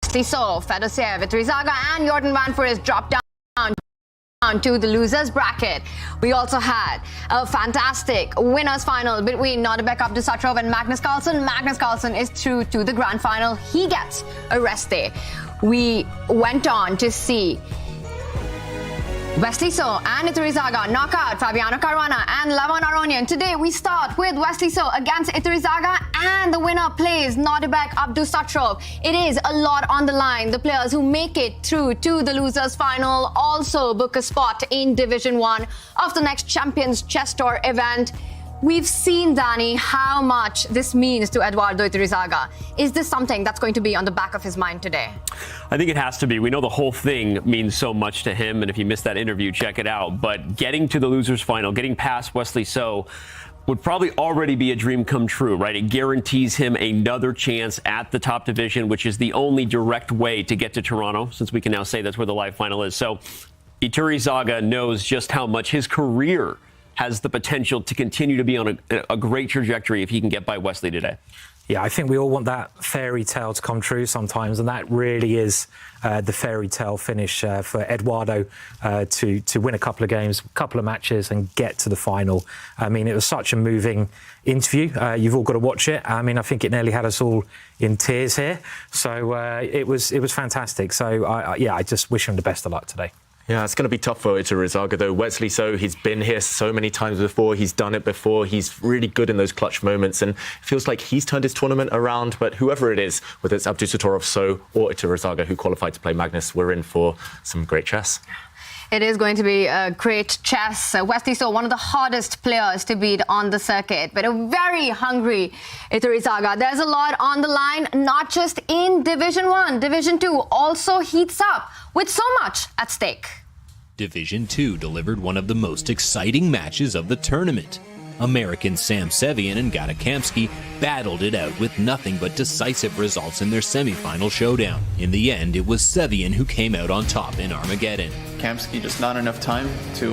So Fedosiev, Iturrizaga and Jordan Vanfour dropped down to the losers bracket. We also had a fantastic winners final between Nordebek Abdusatrov and Magnus Carlsen. Magnus Carlsen is through to the grand final. He gets a rest day. We went on to see Wesley So and Iturrizaga knock out Fabiano Caruana and Levon Aronian. Today we start with Wesley So against Iturrizaga, and the winner plays Nordebek Abdusatrov. It is a lot on the line. The players who make it through to the losers final also book a spot in Division 1 of the next Champions Chess Tour event. We've seen, Danny, how much this means to Eduardo Iturrizaga. Is this something that's going to be on the back of his mind today? I think it has to be. We know the whole thing means so much to him, and if you missed that interview, check it out. But getting to the losers final, getting past Wesley So, would probably already be a dream come true, right? It guarantees him another chance at the top division, which is the only direct way to get to Toronto, since we can now say that's where the live final is. So Iturrizaga knows just how much his career has the potential to continue to be on a great trajectory if he can get by Wesley today. Yeah, I think we all want that fairy tale to come true sometimes, and that really is the fairy tale finish for Eduardo to win a couple of games, a couple of matches, and get to the final. I mean, it was such a moving interview. You've all got to watch it. I mean, I think it nearly had us all in tears here. So it was fantastic. So I just wish him the best of luck today. Yeah, it's going to be tough for Iturrizaga, though. Wesley So, he's been here so many times before. He's done it before. He's really good in those clutch moments, and it feels like he's turned his tournament around. But whoever it is, whether it's Abdusatorov, So, or Iturrizaga, who qualified to play Magnus, we're in for some great chess. It is going to be a great chess. Wesley So, one of the hardest players to beat on the circuit, but a very hungry Iturrizaga. There's a lot on the line, not just in Division 1. Division 2 also heats up with so much at stake. Division 2 delivered one of the most exciting matches of the tournament. American Sam Sevian and Gata Kamsky battled it out with nothing but decisive results in their semi-final showdown. In the end, it was Sevian who came out on top in Armageddon. Kamsky just not enough time to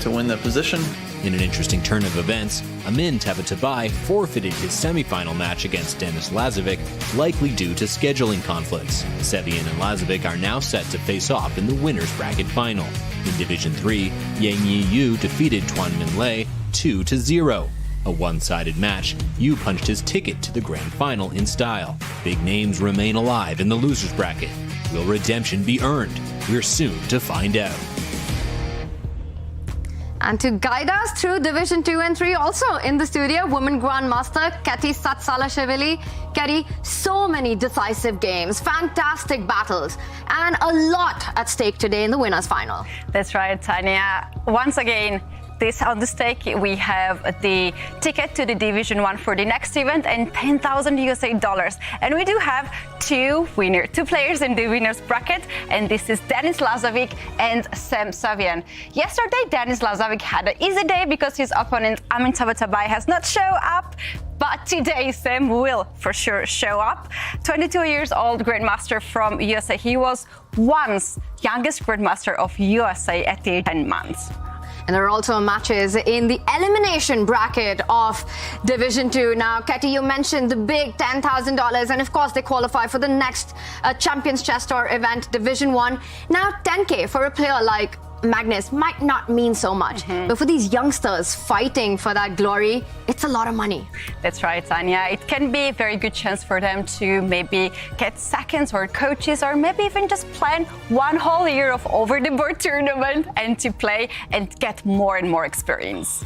win the position. In an interesting turn of events, Amin Tabatabai forfeited his semi-final match against Denis Lazovic, likely due to scheduling conflicts. Sevian and Lazovic are now set to face off in the winners bracket final. In Division 3, Yang Yi Yu defeated Tuan Min Lei 2-0. A one-sided match, Yu punched his ticket to the grand final in style. Big names remain alive in the losers bracket. Will redemption be earned? We're soon to find out. And to guide us through Division 2 and 3, also in the studio, women grandmaster Keti Satsalashvili. Keti, so many decisive games, fantastic battles, and a lot at stake today in the winners' final. That's right, Tanya. Once again, this on the stake, we have the ticket to the Division 1 for the next event and $10,000. And we do have two players in the winners bracket, and this is Denis Lazovic and Sam Sevian. Yesterday, Denis Lazovic had an easy day because his opponent Amin Tabatabai has not shown up. But today, Sam will for sure show up. 22 years old grandmaster from USA. He was once youngest grandmaster of USA at the age of 10 months. And there are also matches in the elimination bracket of Division 2. Now, Keti, you mentioned the big $10,000, and of course they qualify for the next Champions Chess Tour event, Division 1. Now, $10K for a player like Magnus might not mean so much, but for these youngsters fighting for that glory, it's a lot of money. That's right, Tanya. It can be a very good chance for them to maybe get seconds or coaches, or maybe even just plan one whole year of over-the-board tournament and to play and get more and more experience.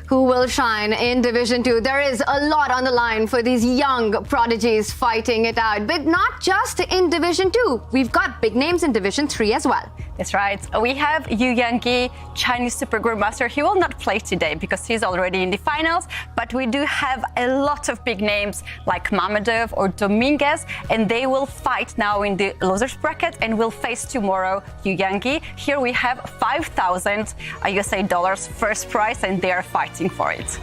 Who will shine in Division 2? There is a lot on the line for these young prodigies fighting it out, but not just in Division 2. We've got big names in Division 3 as well. That's right. We have Yu Yangyi, Chinese Super Grandmaster. He will not play today because he's already in the finals, but we do have a lot of big names like Mamedov or Dominguez, and they will fight now in the losers bracket and will face tomorrow Yu Yangyi. Here we have $5,000 USA first prize, and they are fighting for it.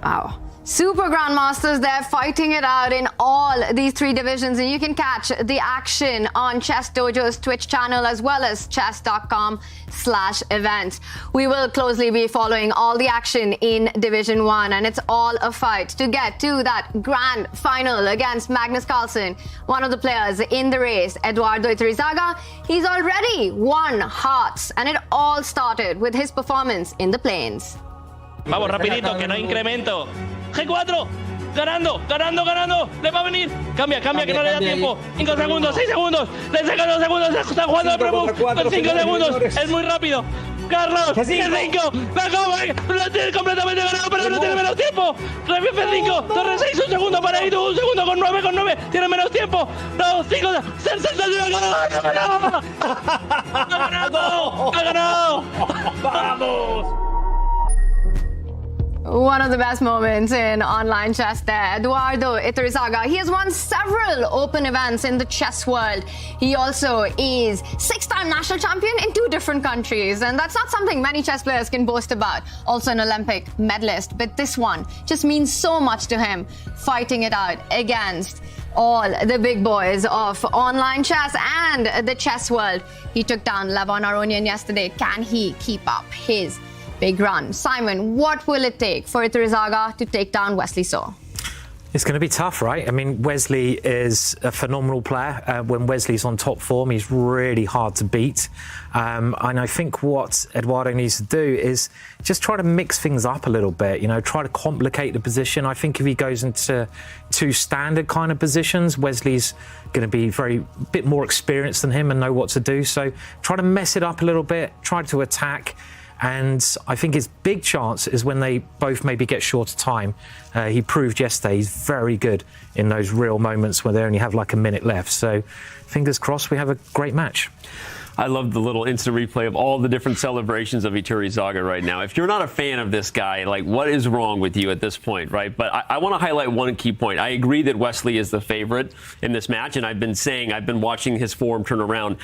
Wow. Super Grandmasters there fighting it out in all these three divisions, and you can catch the action on Chess Dojo's Twitch channel as well as chess.com/events. We will closely be following all the action in Division 1, and it's all a fight to get to that grand final against Magnus Carlsen, one of the players in the race, Eduardo Iturrizaga. He's already won hearts, and it all started with his performance in the plains. Vamos, rapidito, que no hay incremento. G4, ganando, le va a venir. Cambia, que no le da tiempo. 5 segundos, 6 segundos, le saca 2 segundos, está jugando el premove con 5 segundos, es muy rápido. Carlos, G5, la come, lo tiene completamente ganado, pero no tiene menos tiempo. F5, torre 6, 1 segundo para Itu, 1 segundo con 9, tiene menos tiempo. 2, 5, 6, ha ganado. ¡Vamos! One of the best moments in online chess there. Eduardo Iturrizaga, he has won several open events in the chess world. He also is 6-time national champion in 2 different countries, and that's not something many chess players can boast about. Also an Olympic medalist, but this one just means so much to him, fighting it out against all the big boys of online chess and the chess world. He took down Levon Aronian yesterday. Can he keep up his big run? Simon, what will it take for Iturrizaga to take down Wesley So? It's going to be tough, right? I mean, Wesley is a phenomenal player. When Wesley's on top form, he's really hard to beat. And I think what Eduardo needs to do is just try to mix things up a little bit, try to complicate the position. I think if he goes into 2 standard kind of positions, Wesley's going to be a bit more experienced than him and know what to do. So try to mess it up a little bit, try to attack. And I think his big chance is when they both maybe get shorter time. He proved yesterday he's very good in those real moments where they only have like a minute left. So fingers crossed we have a great match. I love the little instant replay of all the different celebrations of Iturrizaga right now. If you're not a fan of this guy, what is wrong with you at this point, right? But I want to highlight one key point. I agree that Wesley is the favorite in this match, and I've been watching his form turn around.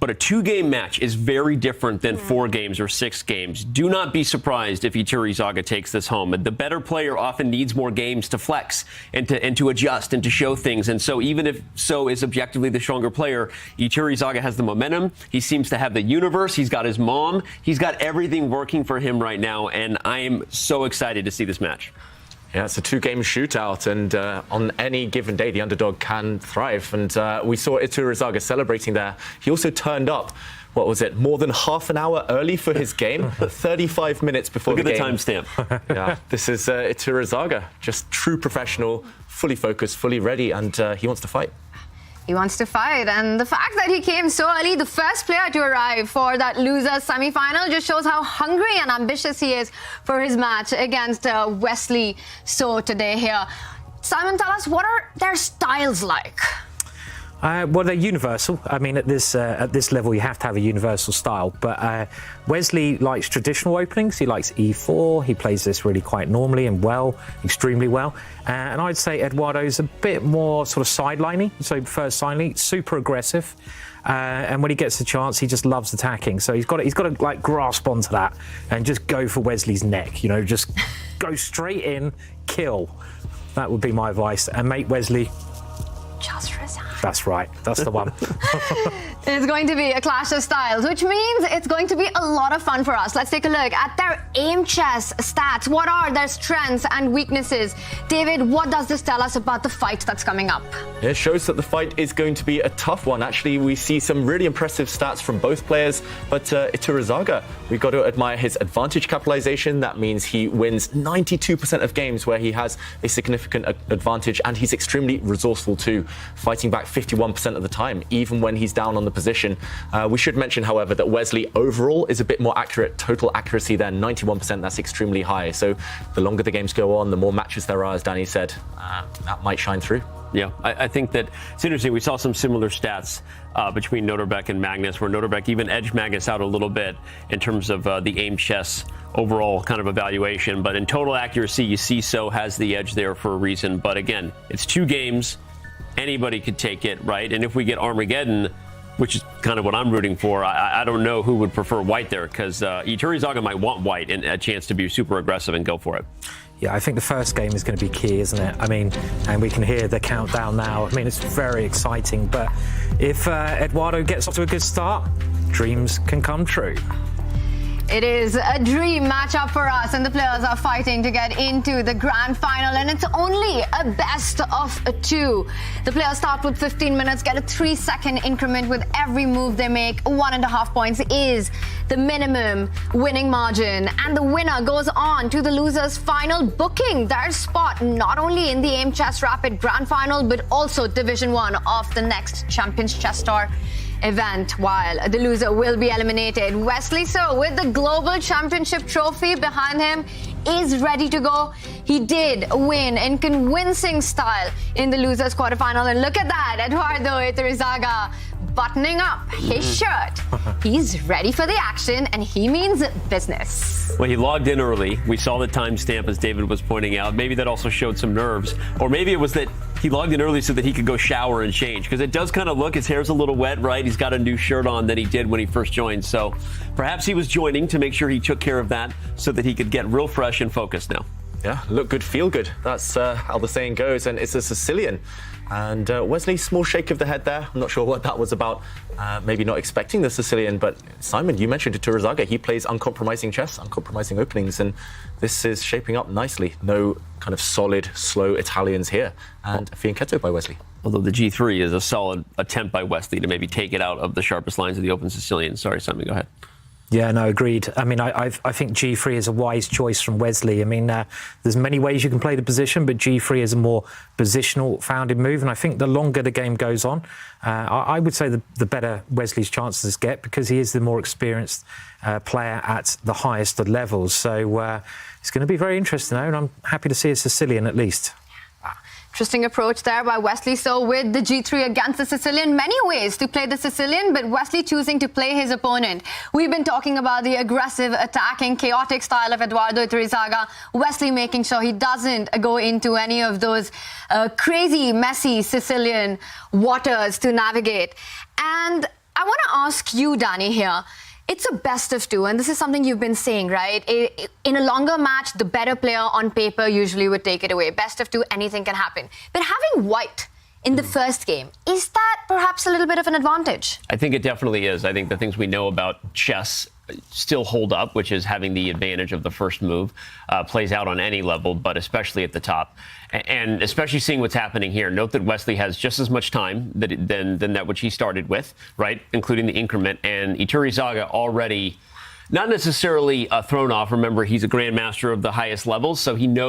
But a 2-game match is very different than 4 games or 6 games. Do not be surprised if Iturrizaga takes this home. The better player often needs more games to flex and to adjust and to show things. And so even if So is objectively the stronger player, Iturrizaga has the momentum. He seems to have the universe. He's got his mom. He's got everything working for him right now. And I am so excited to see this match. Yeah, it's a 2-game shootout, and on any given day, the underdog can thrive. And we saw Iturrizaga celebrating there. He also turned up, more than half an hour early for his game, 35 minutes before the game. Look at the timestamp. Yeah, this is Iturrizaga, just true professional, fully focused, fully ready, and he wants to fight. He wants to fight, and the fact that he came so early, the first player to arrive for that losers semi-final, just shows how hungry and ambitious he is for his match against Wesley So today here. Simon, tell us, what are their styles like? Well, they're universal. I mean, at this level, you have to have a universal style. But Wesley likes traditional openings. He likes E4. He plays this really quite normally and well, extremely well. And I'd say Eduardo's a bit more sort of sideliney. So first sideline, super aggressive. And when he gets the chance, he just loves attacking. So he's got to like grasp onto that and just go for Wesley's neck. Just go straight in, kill. That would be my advice. And make Wesley just resign. That's right. That's the one. It's going to be a clash of styles, which means it's going to be a lot of fun for us. Let's take a look at their Aimchess stats. What are their strengths and weaknesses? David, what does this tell us about the fight that's coming up? It shows that the fight is going to be a tough one. Actually, we see some really impressive stats from both players, but Iturrizaga, we've got to admire his advantage capitalization. That means he wins 92% of games where he has a significant advantage, and he's extremely resourceful too, fighting back 51% of the time, even when he's down on the position. We should mention, however, that Wesley overall is a bit more accurate, total accuracy there, 91%. That's extremely high. So the longer the games go on, the more matches there are, as Danny said, that might shine through. Yeah, I think that it's interesting. We saw some similar stats between Noterbeck and Magnus, where Noterbeck even edged Magnus out a little bit in terms of the Aimchess overall kind of evaluation. But in total accuracy, you see So has the edge there for a reason. But again, it's 2 games. Anybody could take it, right? And if we get Armageddon, which is kind of what I'm rooting for, I don't know who would prefer white there, because Iturrizaga might want white and a chance to be super aggressive and go for it. Yeah, I think the first game is going to be key, isn't it? I mean, and we can hear the countdown now. I mean, it's very exciting. But if Eduardo gets off to a good start, dreams can come true. It is a dream matchup for us, and the players are fighting to get into the grand final, and it's only a best of 2. The players start with 15 minutes, get a 3-second increment with every move they make. 1.5 points is the minimum winning margin, and the winner goes on to the losers final, booking their spot not only in the Aimchess Rapid grand final, but also Division 1 of the next Champions Chess Tour event, while the loser will be eliminated. Wesley So, with the Global Championship trophy behind him, is ready to go. He did win in convincing style in the losers quarterfinal, and look at that, Eduardo Iturizaga buttoning up his shirt. He's ready for the action, and he means business. Well, he logged in early. We saw the timestamp, as David was pointing out. Maybe that also showed some nerves, or maybe it was that he logged in early so that he could go shower and change, because it does kind of look, his hair's a little wet, right? He's got a new shirt on than he did when he first joined. So perhaps he was joining to make sure he took care of that so that he could get real fresh and focused now. Yeah, look good, feel good. That's how the saying goes. And it's a Sicilian. And Wesley, small shake of the head there. I'm not sure what that was about. Maybe not expecting the Sicilian. But Simon, you mentioned Iturizaga. He plays uncompromising chess, uncompromising openings. And this is shaping up nicely. No kind of solid, slow Italians here. And fianchetto by Wesley. Although the G3 is a solid attempt by Wesley to maybe take it out of the sharpest lines of the open Sicilian. Sorry, Simon, go ahead. Yeah, no, agreed. I mean, I think G3 is a wise choice from Wesley. I mean, there's many ways you can play the position, but G3 is a more positional founded move. And I think the longer the game goes on, I would say the better Wesley's chances get, because he is the more experienced player at the highest of levels. So it's going to be very interesting, though, and I'm happy to see a Sicilian at least. Interesting approach there by Wesley So with the G3 against the Sicilian. Many ways to play the Sicilian, but Wesley choosing to play his opponent. We've been talking about the aggressive, attacking, chaotic style of Eduardo Iturizaga. Wesley making sure he doesn't go into any of those crazy, messy Sicilian waters to navigate. And I want to ask you, Danny, here. It's a best of 2, and this is something you've been saying, right? In a longer match, the better player on paper usually would take it away. Best of 2, anything can happen. But having white in the first game, is that perhaps a little bit of an advantage? I think it definitely is. I think the things we know about chess still hold up, which is having the advantage of the first move, plays out on any level, but especially at the top. And especially seeing what's happening here. Note that Wesley has just as much time than that which he started with, right, including the increment. And Iturizaga already not necessarily thrown off. Remember, he's a grandmaster of the highest levels, so he knows